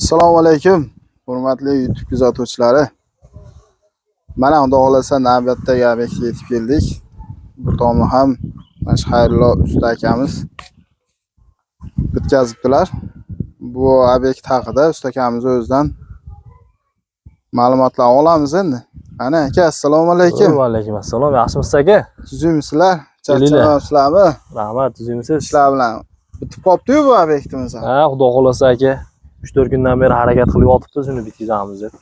Assalomu alaykum, hurmatli YouTube kuzatuvchilari. Mana unda xohlasa navbatdagi obyektga yetib keldik. Bu tomni ham mana shu Xayrullo usta akamiz bitkazibdilar. Bu obyekt haqida usta akamiz o'zidan ma'lumotlar olamiz endi. Ana aka, assalomu alaykum. Va alaykum assalom. Yaxshimisiz aka? Tuzukmisizlar? Charchamayapsizlarmi? Rahmat, tuzukmisiz? Ishlar bilan bitib qopti-yu bu obyektimiz ham. Ha, xudo xolasa aka. 3-4 kundan beri harakat qilib yotibdi, shuni bitkazamiz deb.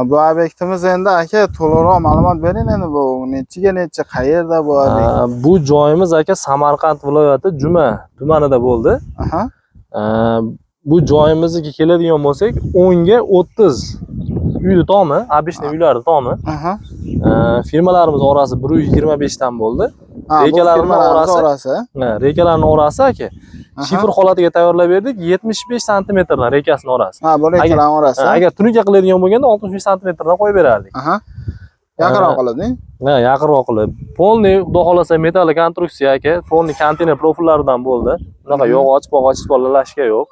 Bu obyektimiz endi aka to'liqroq ma'lumot bering endi, bu necha qayerda bu obyekt? Bu joyimiz aka Samarqand viloyati Juma tumanida bo'ldi. Aha. Bu joyimizga keladigan bo'lsak, 10 ga 30 uyli tomi, обычный uylarning tomi. Aha. Firmalarimiz orasi 125 dan bo'ldi. Rekalarning orasi. Rekalarning orasi aka. Shifr holatiga tayyorlab berdik, 75 santimetrdan rekasining orasi. Ha, bu rekalarning orasi. Agar tunuka qiladigan bo'lganda 65 santimetrdan qo'yib berardik. Aha. Yaqinroq qilib-ding? Ha, yaqinroq qilib. Polni xudo xolasa metall konstruksiya aka, polni konteyner profillaridan bo'ldi. Bunaqa yog'och, lalashga yo'q.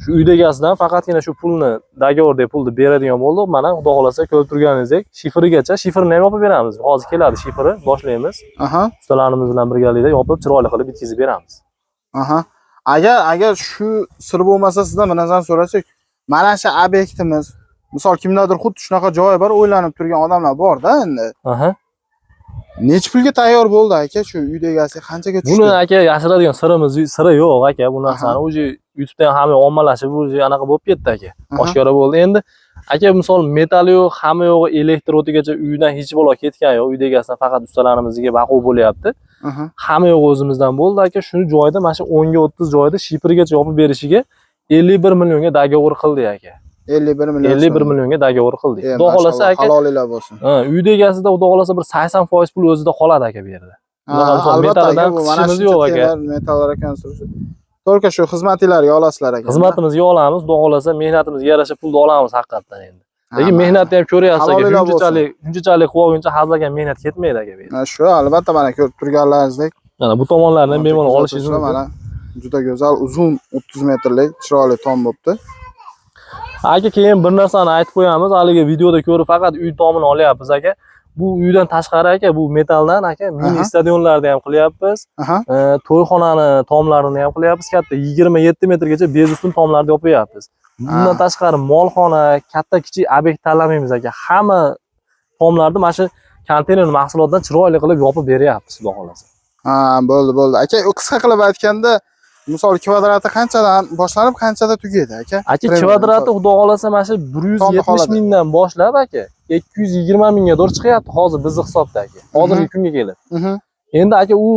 Shu uyda egasidan faqatgina shu pulni, договordagi pulni beradigan bo'ldik. Mana xudo xolasa ko'rib turganingizdek, shifrigacha, shifrni ham yopib beramiz. Hozir keladi shifri, boshlaymiz. Aha. Ustalarimiz bilan birgalikda yopib, chiroyli qilib bitkazib beramiz. Aha. Agar shu sir bo'lmasa, sizdan bir narsani so'rasak, mana shu obyektimiz, misol kimdadir xuddi shunaqa joyi bor, o'ylanib turgan odamlar bor-da endi. Aha. Necha pulga tayyor bo'ldi aka shu uyda egasi qanchaga tushdi? Buni aka yashiradigan siri yo'q aka. Bu narsani o'zi YouTube'dan hamma ommalashib o'zi anaqa bo'lib ketdi aka. Oshkora bo'ldi. Endi aka misol metal yo'q, hamma yo'q, elektr o'tigacha uydan hech bola ketgan yo'q. Uyda egasidan faqat ustalarimizga baqov bo'lyapti. Hamma yo'q o'zimizdan bo'ldi aka. Shuni joyida mana shu 10 ga 30 joyida shifrigacha yopib berishiga 51 millionga dogovor qildik aka. 51 millionga dogovor qildik. Xudo xolasa aka. Halolinglar bo'lsin. Uyda egasida xudo xolasa bir 80% pul o'zida qoladi aka bu yerda. Albatta qismimiz yo'q aka. Metal rekonstruksiya. To'rka shu xizmatinglarga olasizlar aka. Xizmatimizga olamiz, xudo xolasa mehnatimizga yarasha pulni olamiz haqiqatan endi. Lekin mehnatni ham ko'ryapsiz aka. Shunchalik qilib olguncha hazlagan mehnat ketmaydi aka bu yerda. Shu albatta mana ko'rib turganlaringizdek. Mana bu tomonlarni ham bemalol olishingiz mumkin. Mana juda go'zal, uzun 30 metrlik chiroyli tom bo'libdi. Aka keyin bir narsani aytib qo'yamiz. Haligi videoda ko'rib faqat uy tomini olyapmiz aka. Bu uydan tashqari aka, bu metaldan aka mini stadionlarni ham qilyapmiz. To'yxonani tomlarini ham qilyapmiz. Katta 27 metrgacha bezustin tomlarni yopyapmiz. Bundan tashqari molxona, katta-kichik obyekt tanlamaymiz aka. Hamma tomlarni mana shu konteyner mahsulotdan chiroyli qilib yopib beryapmiz, xudo xolasa. Ha, bo'ldi. Aka, qisqa qilib aytganda, misol kvadrati qanchadan boshlanib, qanchada tugaydi aka? Aka, kvadrati xudo xolasa mana shu 170 mingdan boshlab aka 220 mingga doğru chiqyapti hozir bizning hisobda aka. Hozirgi kunga kelib. Endi aka u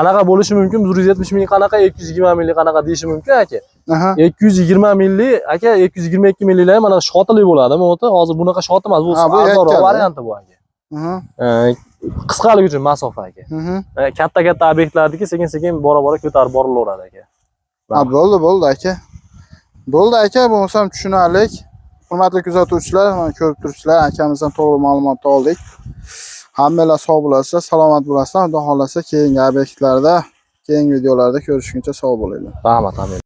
anaqa bo'lishi mumkin, 170 ming qanaqa, 220 minglik qanaqa deyishi mumkin aka. 220 minglik aka, 222 mingliklar mana shotili bo'ladimi o'ta? Hozir bunaqa shot emas, bu arzonroq varianti bu aka. Qisqalik uchun masofa aka. Katta obyektlardagi sekin-sekin bora-bora ko'tarib borilaveradi aka. Bo'ldi aka. Bo'ldi aka, bu ham tushunarli. Hurmatli kuzatuvchilar, mana ko'rib turibsizlar, akamizdan to'liq ma'lumot oldik. Hammalar sog' bo'lasizlar, salomat bo'lasizlar. Xudo xolasa keyingi obyektlarda, keyingi videolarda ko'rishguncha sog' bo'linglar. Rahmat.